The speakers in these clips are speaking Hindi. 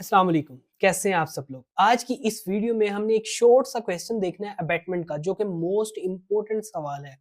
अस्सलाम वालेकुम, कैसे हैं आप सब लोग। आज की इस वीडियो में हमने एक शॉर्ट सा क्वेश्चन देखना है अबैटमेंट का, जो कि मोस्ट इंपॉर्टेंट सवाल है,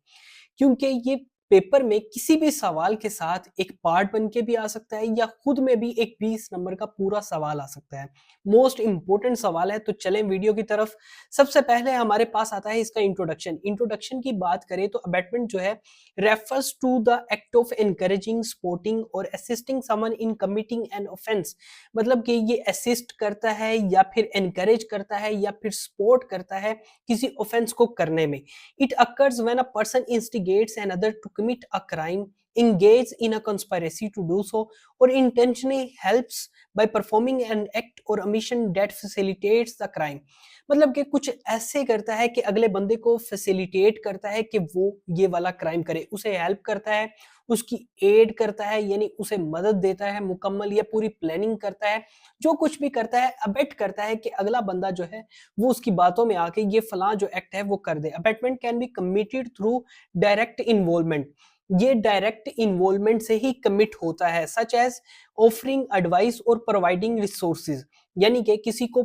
क्योंकि ये पेपर में किसी भी सवाल के साथ एक पार्ट बन के भी आ सकता है या खुद में भी एक 20 नंबर का पूरा सवाल आ सकता है। मोस्ट इंपॉर्टेंट सवाल है, तो चलें वीडियो की तरफ। सबसे पहले हमारे पास आता है इसका इंट्रोडक्शन। इंट्रोडक्शन की बात करें तो अबैटमेंट जो है refers to the act of encouraging, supporting और assisting someone in committing an offence. मतलब कि ये असिस्ट करता है या फिर एनकरेज करता है या फिर सपोर्ट करता है किसी ऑफेंस को करने में। It occurs when a person instigates another to commit a crime, engage in a conspiracy to do so, or intentionally helps by performing an act or omission that facilitates the crime. मतलब कि कुछ ऐसे करता है कि अगले बंदे को फैसिलिटेट करता है कि वो ये वाला क्राइम करे, उसे हेल्प करता है, उसकी एड करता है, यानी उसे मदद देता है, मुकम्मल या पूरी प्लानिंग करता है, जो कुछ भी करता है अबेट करता है कि अगला बंदा जो है वो उसकी बातों में आके ये फलां जो एक्ट है वो कर दे। Abetment can be committed through direct involvement. ये डायरेक्ट इन्वॉल्वमेंट से ही कमिट होता है, सच एज ऑफरिंग एडवाइस और प्रोवाइडिंग रिसोर्सेज, यानी कि किसी को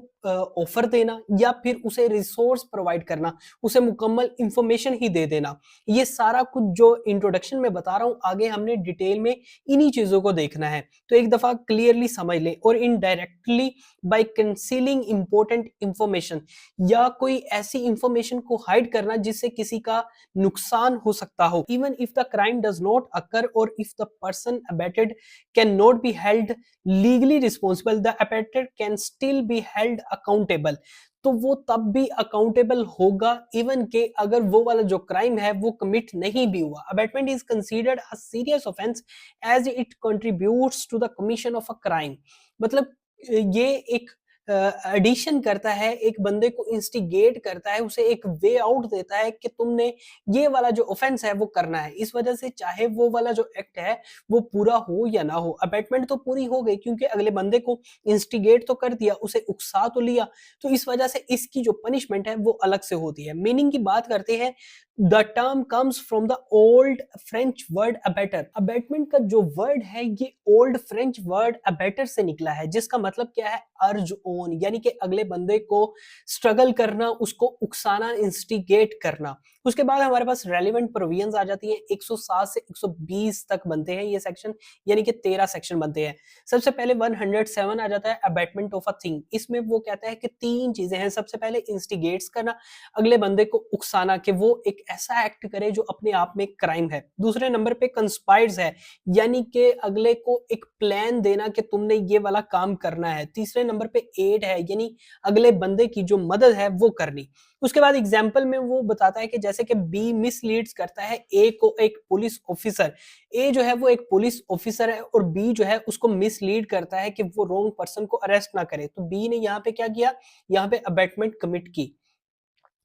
ऑफर देना या फिर उसे रिसोर्स प्रोवाइड करना, उसे मुकम्मल इंफॉर्मेशन ही दे देना। ये सारा कुछ जो इंट्रोडक्शन में बता रहा हूँ, आगे हमने डिटेल में इन्हीं चीजों को देखना है, तो एक दफा क्लियरली समझ लें। और indirectly bye concealing important information, या कोई ऐसी इंफॉर्मेशन को हाइड करना जिससे किसी का नुकसान हो सकता हो। Even if the crime does not occur और if the person abetted can not be held legally responsible, the abetted can still be held accountable. तो वो तब भी अकाउंटेबल होगा इवन के अगर वो वाला जो क्राइम है वो कमिट नहीं भी हुआ। Abetment is considered a serious offence as it contributes to the commission of a crime. मतलब ये एक एडिशन करता है, एक बंदे को इंस्टिगेट करता है, उसे एक वे आउट देता है कि तुमने ये वाला जो ऑफेंस है वो करना है। इस वजह से चाहे वो वाला जो एक्ट है वो पूरा हो या ना हो, अबेटमेंट तो पूरी हो गई क्योंकि अगले बंदे को इंस्टिगेट तो कर दिया, उसे उकसा तो लिया। तो इस वजह से इसकी जो पनिशमेंट है वो अलग से होती है। मीनिंग की बात करते हैं, the term comes from the old French word abeter. Abetment का जो वर्ड है ये ओल्ड फ्रेंच वर्ड अबेटर से निकला है, जिसका मतलब क्या है, अर्ज ऑन, यानी कि अगले बंदे को स्ट्रगल करना, उसको उकसाना, इंस्टिगेट करना। उसके बाद हमारे पास रेलिवेंट प्रोविजंस आ जाती हैं। 107 से 120 तक बनते हैं ये सेक्शन, यानी कि 13 सेक्शन बनते हैं। सबसे पहले 107 आ जाता है, अबेटमेंट ऑफ अ थिंग। इसमें वो कहता है कि 3 चीजें हैं। सबसे पहले इंस्टिगेट्स करना, अगले बंदे को उकसाना कि वो एक ऐसा एक्ट करे जो अपने आप में क्राइम है। दूसरे नंबर पे कंस्पायर्स है, यानी कि अगले को एक प्लान देना कि तुमने ये वाला काम करना है। तीसरे नंबर पे एड है, यानी अगले बंदे की जो मदद है वो करनी। उसके बाद एग्जाम्पल में वो बताता है कि जैसे कि बी मिसलीड्स करता है ए को, एक पुलिस ऑफिसर। ए जो है वो एक पुलिस ऑफिसर है और बी जो है उसको मिसलीड करता है कि वो रॉन्ग पर्सन को अरेस्ट ना करे। तो बी ने यहाँ पे क्या किया, यहाँ पे अबेटमेंट कमिट की।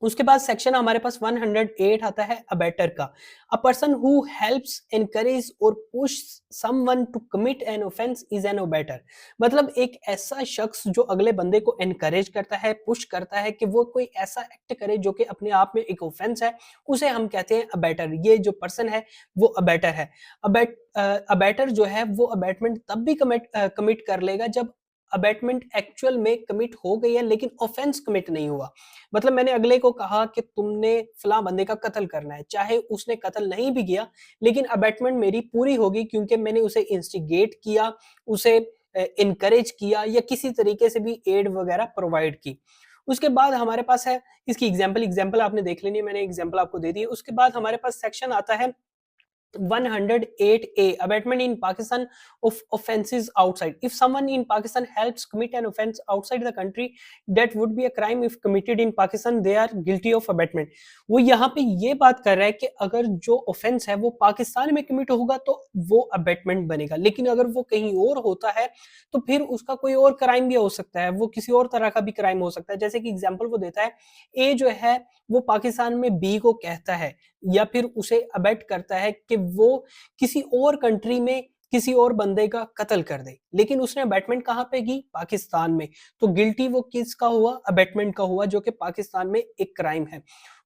उसके बाद सेक्शन हमारे पास 108 आता है अबेटर का। A person who helps, encourage और push someone to commit an offence is an abettor. मतलब एक ऐसा शख्स जो अगले बंदे को एनकरेज करता है, पुश करता है कि वो कोई ऐसा एक्ट करे जो कि अपने आप में एक ऑफेंस है, उसे हम कहते हैं अबेटर। ये जो पर्सन है वो अबेटर है। अबेटर जो है वो अबेटमेंट तब भी कमिट कर लेगा जब अबेटमेंट एक्चुअल में कमिट हो गई है लेकिन ऑफेंस कमिट नहीं हुआ। मतलब मैंने अगले को कहा कि तुमने फलां बंदे का कत्ल करना है, चाहे उसने कत्ल नहीं भी किया, लेकिन अबेटमेंट मेरी पूरी होगी क्योंकि मैंने उसे इंस्टिगेट किया, उसे इनकरेज किया या किसी तरीके से भी एड वगैरह प्रोवाइड की। उसके बाद हमारे पास है इसकी एग्जाम्पल आपने देख लेनी है, मैंने एग्जाम्पल आपको दे दी है। उसके बाद हमारे पास सेक्शन आता है 108A, abatement in Pakistan of offenses outside. If someone in Pakistan helps commit an offense outside the country, that would be a crime. If committed in Pakistan, they are guilty of abatement. वो यहाँ पे ये बात कर रहा है कि अगर जो ऑफेंस है वो पाकिस्तान में कमिट होगा तो वो अबेटमेंट बनेगा, लेकिन अगर वो कहीं और होता है तो फिर उसका कोई और क्राइम भी हो सकता है, वो किसी और तरह का भी क्राइम हो सकता है। जैसे कि एग्जाम्पल वो देता है, ए जो है वो पाकिस्तान में बी को कहता है या फिर उसे अबेट करता है कि वो किसी और कंट्री में किसी और बंदे का कत्ल कर दे, लेकिन उसने अबेटमेंट कहाँ पे की, पाकिस्तान में। तो गिल्टी वो किसका हुआ, अबेटमेंट का हुआ, जो कि पाकिस्तान में एक क्राइम है।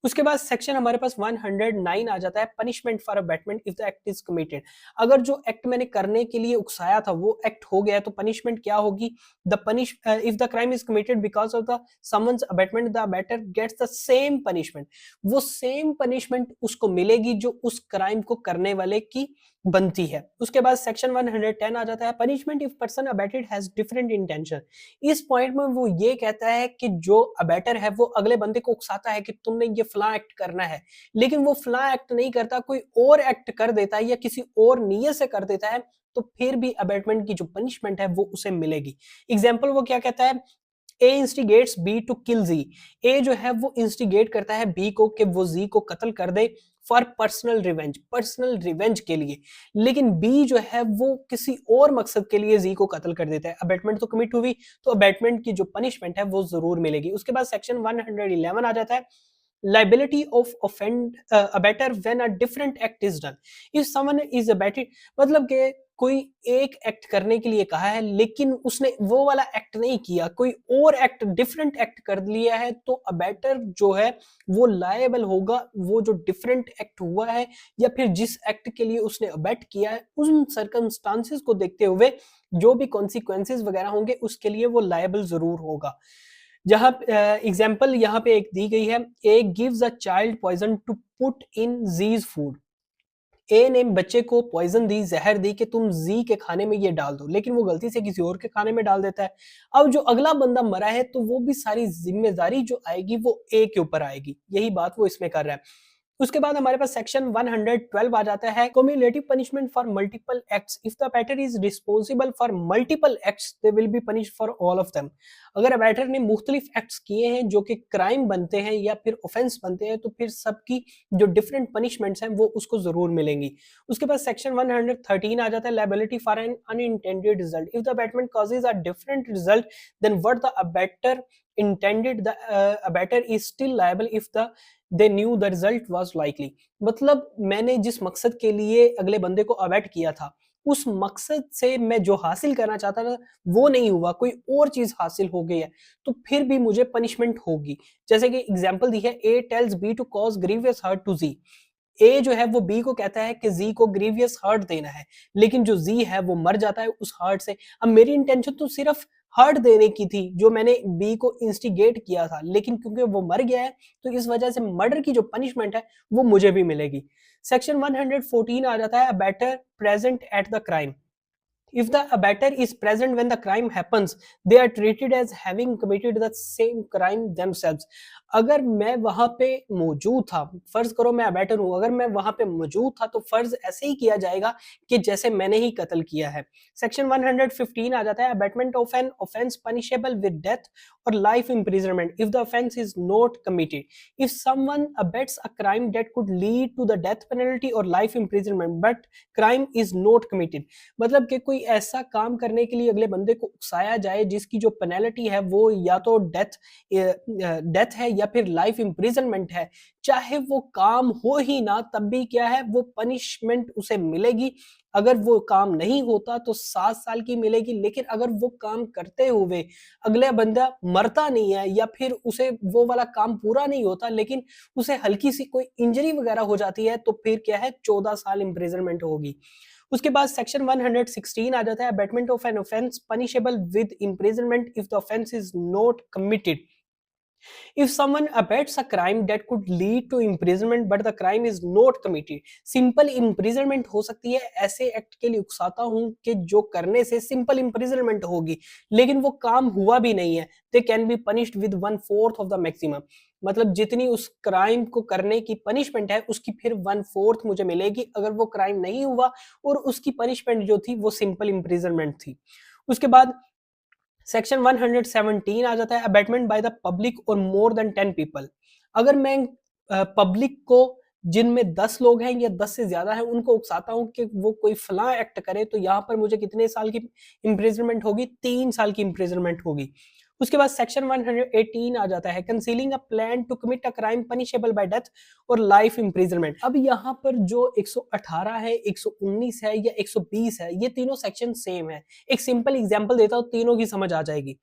उसके बाद सेक्शन हमारे पास 109 आ जाता है, punishment for abatement if the act is committed. अगर जो एक्ट मैंने करने के लिए उकसाया था वो एक्ट हो गया तो पनिशमेंट क्या होगी? The punish if the crime is committed because of the someone's abetment, the abettor gets the same punishment. वो सेम पनिशमेंट उसको मिलेगी जो उस क्राइम को करने वाले की बनती है। उसके बाद सेक्शन 110 आ जाता है, punishment if person abetted has different intention. इस पॉइंट में वो ये कहता है कि जो अबैटर है वो अगले बंदे को उकसाता है कि तुमने ये फला एक्ट करना है, लेकिन वो फला एक्ट नहीं करता, कोई और एक्ट कर देता है या किसी और नीयत से कर देता है, तो फिर भी अबैटमेंट की जो पनिशमेंट है वो उसे मिलेगी। एग्जाम्पल वो क्या कहता है, ए इंस्टिगेट्स B to kill ji. A जो है वो इंस्टिगेट करता है बी को कि वो जी को कत्ल कर दे फॉर पर्सनल रिवेंज के लिए, लेकिन बी जो है वो किसी और मकसद के लिए जी को कत्ल कर देता है। अबैटमेंट तो कमिट हुई, तो अबैटमेंट की जो पनिशमेंट है वो जरूर मिलेगी। उसके बाद सेक्शन 111 आ जाता है, liability of abettor when a different act is done। if someone is abetted, मतलब कि कोई एक एक्ट करने के लिए कहा है लेकिन उसने वो वाला एक्ट नहीं किया, कोई और एक्ट डिफरेंट एक्ट कर लिया है, तो अबैटर जो है वो लायबल होगा। वो जो डिफरेंट एक्ट हुआ है या फिर जिस एक्ट के लिए उसने अबैट किया है, उन सर्कमस्टांसेस को देखते हुए जो भी कॉन्सिक्वेंसेस वगैरह होंगे उसके लिए वो लायबल जरूर होगा। जहां एग्जाम्पल यहाँ पे एक दी गई है, A gives a child poison to put in G's food. A ने बच्चे को पॉइजन दी, जहर दी कि तुम जी के खाने में ये डाल दो, लेकिन वो गलती से किसी और के खाने में डाल देता है। अब जो अगला बंदा मरा है तो वो भी सारी जिम्मेदारी जो आएगी वो ए के ऊपर आएगी। यही बात वो इसमें कर रहा है। उसके बाद हमारे पास सेक्शन 112 आ जाता है, cumulative punishment for multiple acts. If the abettor is responsible for multiple acts they will be punished for all of them. अगर अबैटर ने मुख्तलिफ एक्ट्स किए हैं जो कि क्राइम बनते हैं या फिर ऑफेंस बनते हैं, तो फिर सबकी जो डिफरेंट पनिशमेंट्स हैं वो उसको जरूर मिलेंगी। उसके बाद सेक्शन 113 आ जाता है, liability for an unintended result. If the abetment causes a different result then what the abettor intended, the abator is still liable if they knew the result was likely। मतलब मैंने जिस मकसद के लिए अगले बंदे को अबैट किया था, उस मकसद से मैं जो हासिल करना चाहता था वो नहीं हुआ, कोई और चीज हासिल हो गई है, तो फिर भी मुझे पनिशमेंट होगी। जैसे कि एग्जांपल दी है, A tells B to cause grievous hurt to G. A जो है वो बी को कहता है कि जी को ग्रीवियस हर्ट देना है, लेकिन जो जी है वो मर जाता है उस हर्ट से। अब मेरी इंटेंशन तो सिर्फ हर्ट देने की थी, जो मैंने बी को इंस्टिगेट किया था, लेकिन क्योंकि वो मर गया है तो इस वजह से मर्डर की जो पनिशमेंट है वो मुझे भी मिलेगी। सेक्शन 114 आ जाता है, abettor present at the crime. If the abettor is present when the crime happens, they are treated as having committed the same crime themselves। अगर मैं वहां पे मौजूद था, फर्ज करो मैं अबैटर हूं, अगर मैं वहां पे मौजूद था तो फर्ज ऐसे ही किया जाएगा कि जैसे मैंने ही कत्ल किया है। सेक्शन 115 आ जाता है, abatement of an offence punishable with death और life imprisonment if the offense is not committed। if someone abets a crime that could lead to the death penalty or life imprisonment but crime is not committed, मतलब कि कोई ऐसा काम करने के लिए अगले बंदे को उकसाया जाए जिसकी जो पेनल्टी है वो या तो डेथ है या फिर लाइफ इम्प्रिजनमेंट है, चाहे वो काम हो ही ना तब भी क्या है वो पनिशमेंट उसे मिलेगी। अगर वो काम नहीं होता तो 7 साल की मिलेगी, लेकिन अगर वो काम करते हुए अगला बंदा मरता नहीं है या फिर उसे वो वाला काम पूरा नहीं होता लेकिन उसे हल्की सी कोई इंजरी वगैरह हो जाती है, तो फिर क्या है 14 साल इम्प्रिजनमेंट होगी। उसके बाद सेक्शन 116 आ जाता है, abatement of an offence punishable with imprisonment if the offence is not committed. If someone abets a crime that could lead to imprisonment but the crime is not committed, simple imprisonment हो सकती है, ऐसे एक्ट के लिए उकसाता हूं कि जो करने से सिंपल imprisonment होगी लेकिन वो काम हुआ भी नहीं है, they can be punished with 1/4 of the maximum। मतलब जितनी उस क्राइम को करने की पनिशमेंट है उसकी फिर 1/4 मुझे मिलेगी अगर वो क्राइम नहीं हुआ और उसकी पनिशमेंट जो थी वो सिंपल imprisonment थी। उसके बाद सेक्शन 117 आ जाता है, अबैटमेंट बाय द पब्लिक और मोर देन 10 पीपल। अगर मैं पब्लिक को जिनमें 10 लोग हैं या 10 से ज्यादा है उनको उकसाता हूं कि वो कोई फला एक्ट करे, तो यहाँ पर मुझे कितने साल की इम्प्रिजनमेंट होगी? 3 साल की इम्प्रिजनमेंट होगी। उसके बाद सेक्शन 118 आ जाता है, concealing a plan to commit a crime punishable by death और लाइफ इम्प्रिजनमेंट। अब यहाँ पर जो 118 है, 119 है या 120 है, ये तीनों सेक्शन सेम है। एक सिंपल एग्जांपल देता हूँ, तीनों की समझ आ जाएगी।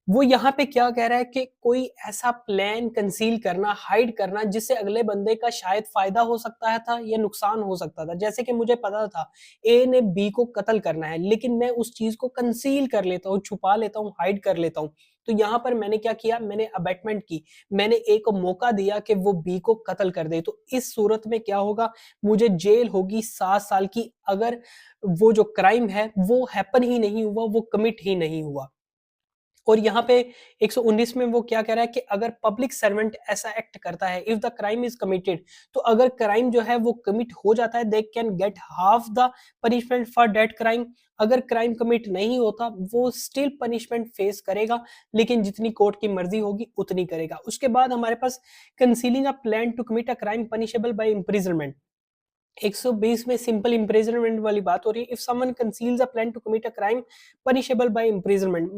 वो यहाँ पे क्या कह रहा है कि कोई ऐसा प्लान कंसील करना, हाइड करना जिससे अगले बंदे का शायद फायदा हो सकता है था या नुकसान हो सकता था। जैसे कि मुझे पता था ए ने बी को कत्ल करना है, लेकिन मैं उस चीज को कंसील कर लेता हूँ, छुपा लेता हूँ, हाइड कर लेता हूँ। तो यहाँ पर मैंने क्या किया, मैंने अबेटमेंट की, मैंने ए को मौका दिया कि वो बी को कत्ल कर दे। तो इस सूरत में क्या होगा, मुझे जेल होगी 7 साल की, अगर वो जो क्राइम है वो हैपन ही नहीं हुआ, वो कमिट ही नहीं हुआ। और यहाँ पे 119 में वो क्या कह रहा है कि अगर पब्लिक सर्वेंट ऐसा एक्ट करता है, if the crime is committed, तो अगर क्राइम जो है वो कमिट हो जाता है, they can get half the punishment for that crime. अगर क्राइम कमिट नहीं होता, वो स्टिल पनिशमेंट फेस करेगा, लेकिन जितनी कोर्ट की मर्जी होगी उतनी करेगा। उसके बाद हमारे पास concealing a plan to commit a crime punishable by imprisonment. 120 में सिंपल इम्प्रिजनमेंट वाली बात हो रही है। If someone conceals a plan to commit a crime punishable by imprisonment,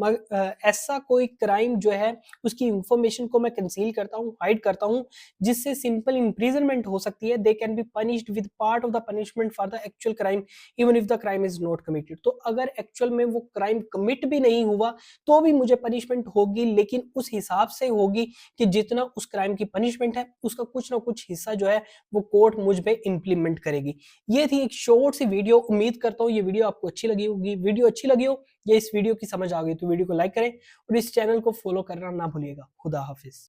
ऐसा कोई क्राइम जो है उसकी इंफॉर्मेशन को मैं कंसील करता हूँ, हाइड करता हूँ, जिससे सिंपल इम्प्रिजनमेंट हो सकती है, they can be punished with part of the punishment for the actual crime even if the crime is not committed. तो अगर एक्चुअल में वो क्राइम कमिट भी नहीं हुआ तो भी मुझे पनिशमेंट होगी, लेकिन उस हिसाब से होगी कि जितना उस क्राइम की पनिशमेंट है उसका कुछ ना कुछ हिस्सा जो है वो कोर्ट मुझ पे इंप्लीमेंट करेगी। ये थी एक शॉर्ट सी वीडियो। उम्मीद करता हूँ ये वीडियो आपको अच्छी लगी होगी। वीडियो अच्छी लगी हो या इस वीडियो की समझ आ गई तो वीडियो को लाइक करें और इस चैनल को फॉलो करना ना भूलिएगा। खुदा हाफिज।